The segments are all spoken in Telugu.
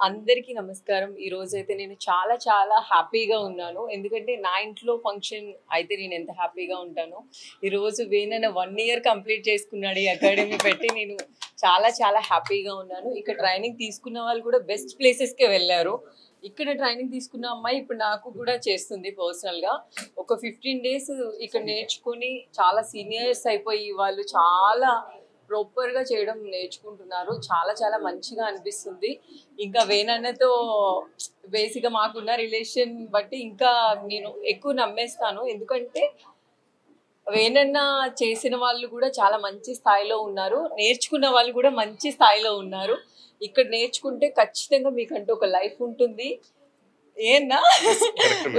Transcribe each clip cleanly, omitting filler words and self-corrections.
అందరికీ నమస్కారం. ఈ రోజైతే నేను చాలా చాలా హ్యాపీగా ఉన్నాను. ఎందుకంటే నా ఇంట్లో ఫంక్షన్ అయితే నేను ఎంత హ్యాపీగా ఉంటానో, ఈరోజు వేనన్న 1 ఇయర్ కంప్లీట్ చేసుకున్నాడు ఈ అకాడమీ పెట్టి. నేను చాలా చాలా హ్యాపీగా ఉన్నాను. ఇక్కడ ట్రైనింగ్ తీసుకున్న వాళ్ళు కూడా బెస్ట్ ప్లేసెస్కే వెళ్ళారు. ఇక్కడ ట్రైనింగ్ తీసుకున్న అమ్మాయి ఇప్పుడు నాకు కూడా చేస్తుంది పర్సనల్గా. ఒక 15 days ఇక్కడ నేర్చుకుని చాలా సీనియర్స్ అయిపోయి వాళ్ళు చాలా ప్రాపర్గా చేయడం నేర్చుకుంటున్నారు. చాలా చాలా మంచిగా అనిపిస్తుంది. ఇంకా వేనన్నతో బేసిక్గా మాకున్న రిలేషన్ బట్టి ఇంకా నేను ఎక్కువ నమ్మేస్తాను. ఎందుకంటే వేనన్న చేసిన వాళ్ళు కూడా చాలా మంచి స్థాయిలో ఉన్నారు, నేర్చుకున్న వాళ్ళు కూడా మంచి స్థాయిలో ఉన్నారు. ఇక్కడ నేర్చుకుంటే ఖచ్చితంగా మీకంటూ ఒక లైఫ్ ఉంటుంది. ఏనా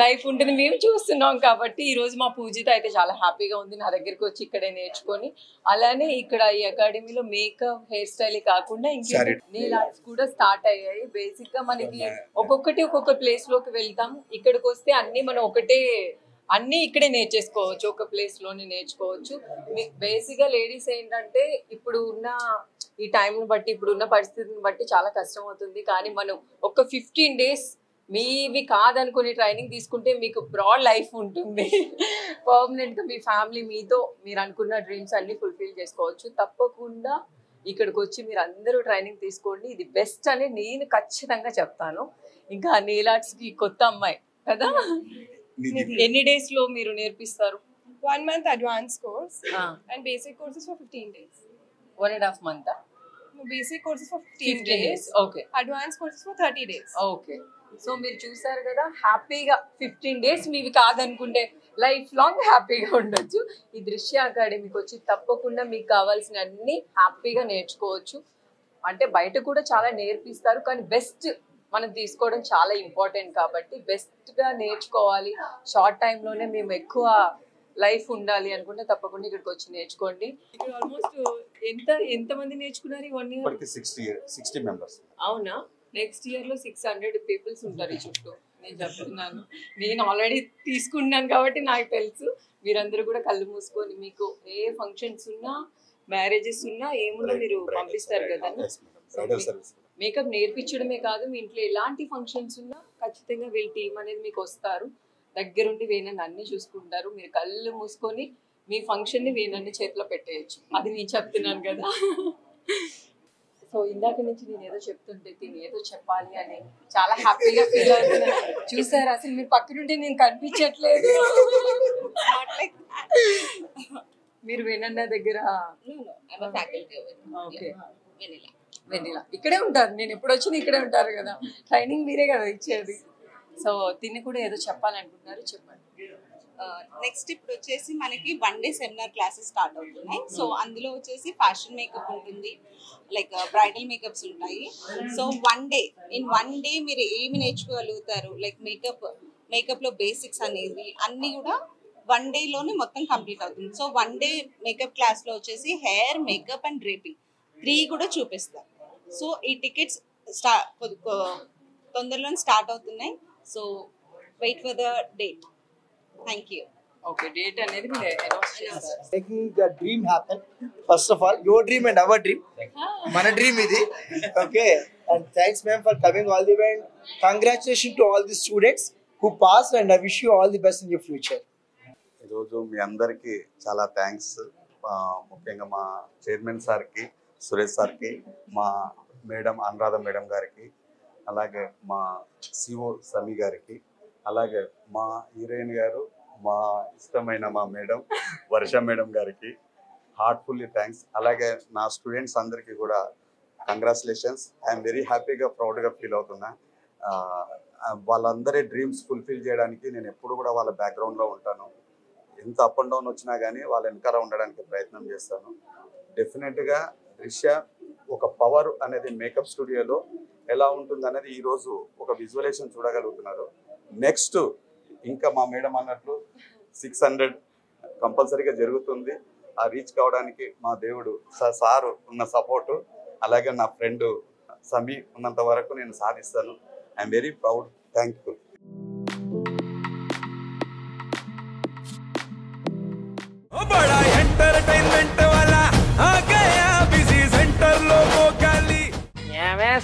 లైఫ్ ఉంటుంది, మేము చూస్తున్నాం. కాబట్టి ఈరోజు మా పూజిత అయితే చాలా హ్యాపీగా ఉంది నా దగ్గరికి వచ్చి ఇక్కడే నేర్చుకొని. అలానే ఇక్కడ ఈ అకాడమీలో మేకప్, హెయిర్ స్టైల్ కాకుండా ఇంకా నెయిల్ ఆర్ట్స్ కూడా స్టార్ట్ అయ్యాయి. బేసిక్ గా మనకి ఒక్కొక్కటి ఒక్కొక్క ప్లేస్ లోకి వెళ్తాం. ఇక్కడికి వస్తే అన్ని మనం అన్ని ఇక్కడే నేర్చేసుకోవచ్చు, ఒక ప్లేస్ లోనే నేర్చుకోవచ్చు. బేసిక్ గా లేడీస్ ఏంటంటే ఇప్పుడు ఉన్న ఈ టైంని బట్టి, ఇప్పుడు ఉన్న పరిస్థితిని బట్టి చాలా కష్టం అవుతుంది. కానీ మనం ఒక 15 days మీవి కాదనుకుని ట్రైనింగ్ తీసుకుంటే మీకు బ్రాడ్ లైఫ్ ఉంటుంది. పర్మనెంట్గా మీ ఫ్యామిలీ మీతో మీరు అనుకున్న డ్రీమ్స్ అన్ని ఫుల్ఫిల్ చేసుకోవచ్చు. తప్పకుండా ఇక్కడికి వచ్చి మీరు అందరూ ట్రైనింగ్ తీసుకోండి. ఇది బెస్ట్ అని నేను ఖచ్చితంగా చెప్తాను. ఇంకా నెయిల్ ఆర్ట్స్కి కొత్త అమ్మాయి కదా, ఎన్ని days లో మీరు నేర్పిస్తారు? 1 month advanced course and basic courses for 15 days. 1.5 month? No, basic courses for 15 days. Okay. Advanced courses for 30 days. Okay. So మీరు చూసారు కదా, హ్యాపీగా 15 days మీవి కాదనుకుంటే లైఫ్ లాంగ్ హ్యాపీగా ఉండొచ్చు. ఈ దృశ్య అకాడమీకి వచ్చి తప్పకుండా మీకు కావాల్సిన అన్ని హ్యాపీగా నేర్చుకోవచ్చు. అంటే బయట కూడా చాలా నేర్పిస్తారు, కానీ బెస్ట్ మనం తీసుకోవడం చాలా ఇంపార్టెంట్. కాబట్టి బెస్ట్గా నేర్చుకోవాలి, షార్ట్ టైంలోనే మేము ఎక్కువ లైఫ్ ఉండాలి అనుకుంటే తప్పకుండా ఇక్కడికి వచ్చి నేర్చుకోండి. ఇక్కడ ఆల్మోస్ట్ ఎంతమంది నేర్చుకున్నారు ఈ 1 year? 60 members. అవునా? నెక్స్ట్ ఇయర్లో 600 పీపుల్స్ ఉంటారు ఈ చుట్టూ. నేను చెప్తున్నాను, నేను ఆల్రెడీ తీసుకున్నాను కాబట్టి నాకు తెలుసు. మీరందరూ కూడా కళ్ళు మూసుకొని మీకు ఏ ఫంక్షన్స్ ఉన్నా, మ్యారేజెస్ ఉన్నా, ఏమున్నా మీరు పంపిస్తారు కదా. మేకప్ నేర్పించడమే కాదు, మీ ఇంట్లో ఎలాంటి ఫంక్షన్స్ ఉన్నా ఖచ్చితంగా వీళ్ళ టీం అనేది మీకు వస్తారు. దగ్గరుండి వేనన్ను అన్ని చూసుకుంటారు. మీరు కళ్ళు మూసుకొని మీ ఫంక్షన్ని వేనన్ని చేతిలో పెట్టేయచ్చు. అది నేను చెప్తున్నాను కదా. సో ఇందాక నుంచి నేను ఏదో చెప్తుంటే తిని ఏదో చెప్పాలి అని చాలా హ్యాపీగా ఫీల్ అవుతున్నాను. చూసారు, అసలు మీరు పక్కనుంటే నేను కనిపించట్లేదు. మీరు వేనన్న దగ్గర వెన్నెల ఇక్కడే ఉంటారు. నేను ఎప్పుడు వచ్చినా ఇక్కడే ఉంటారు కదా, ట్రైనింగ్ మీరే కదా ఇచ్చేది. సో తిని కూడా ఏదో చెప్పాలనుకుంటున్నారు, చెప్పండి. నెక్స్ట్ ఇప్పుడు వచ్చేసి మనకి 1 day సెమినార్ క్లాసెస్ స్టార్ట్ అవుతున్నాయి. సో అందులో వచ్చేసి ఫ్యాషన్ మేకప్ ఉంటుంది, లైక్ బ్రైడల్ మేకప్స్ ఉంటాయి. సో ఇన్ వన్ డే మీరు ఏమి నేర్చుకోగలుగుతారు, లైక్ మేకప్లో బేసిక్స్ అనేది అన్నీ కూడా 1 dayలోనే మొత్తం కంప్లీట్ అవుతుంది. సో 1 day మేకప్ క్లాస్లో వచ్చేసి హెయిర్, మేకప్ అండ్ డ్రేపింగ్ 3 కూడా చూపిస్తారు. సో ఈ టికెట్స్ తొందరలోనే స్టార్ట్ అవుతున్నాయి. So wait for the date. Thank you. Okay, date అనేది మీరు అనౌన్స్ చేస్తారు. Making the dream happen. First of all, your dream and our dream. Mana dream idi. Okay. And thanks ma'am for coming all the way. And congratulations to all the students who passed, and I wish you all the best in your future. ఈరోజు మీ అందరికీ చాలా థ్యాంక్స్. ముఖ్యంగా మా చైర్మన్ సార్కి, సురేష్ సార్కి, మా మేడం అనురాధ మేడం గారికి, అలాగే మా సిఓ సమీ గారికి, అలాగే మా హీరోయిన్ గారు, మా ఇష్టమైన మా మేడం వర్ష మేడం గారికి హార్ట్ఫుల్లీ థ్యాంక్స్. అలాగే నా స్టూడెంట్స్ అందరికీ కూడా కంగ్రాచులేషన్స్. ఐఎమ్ వెరీ హ్యాపీగా, ప్రౌడ్గా ఫీల్ అవుతున్నా. వాళ్ళందరి డ్రీమ్స్ ఫుల్ఫిల్ చేయడానికి నేను ఎప్పుడు కూడా వాళ్ళ బ్యాక్గ్రౌండ్లో ఉంటాను. ఎంత అప్ అండ్ డౌన్ వచ్చినా కానీ వాళ్ళ వెనకాల ఉండడానికి ప్రయత్నం చేస్తాను. డెఫినెట్గా దృశ్య ఒక పవర్ అనేది మేకప్ స్టూడియోలో ఎలా ఉంటుంది అనేది ఈరోజు ఒక విజువలేషన్ చూడగలుగుతున్నారు. నెక్స్ట్ ఇంకా మా మేడం అన్నట్లు 600 కంపల్సరీగా జరుగుతుంది. ఆ రీచ్ కావడానికి మా దేవుడు సార్ ఉన్న సపోర్టు, అలాగే నా ఫ్రెండ్ సమీ ఉన్నంత వరకు నేను సాధిస్తాను. I'm very proud, thankful.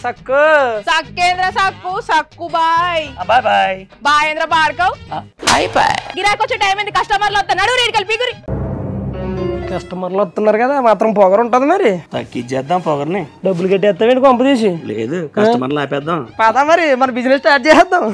సక్కు సక్కేంద్ర సక్కు సక్కు బాయ్ బాయ్ బాయ్ బాయేంద్ర భార్గవ్ బాయ్ బాయ్. గిరాకి వచ్చే టైం ఏంది కస్టమర్లు వస్తున్నాడు రేటు కలిపి గురి కస్టమర్లు వస్తున్నారు కదా మాత్రం పొగరు ఉంటది మరి తగ్గించేద్దాం పొగర్ని. డబ్బులు కట్టేస్తామేంటి కొంప తీసి? లేదు కస్టమర్లు ఆపేద్దాం. పదా మరి మన బిజినెస్ స్టార్ట్ చేద్దాం.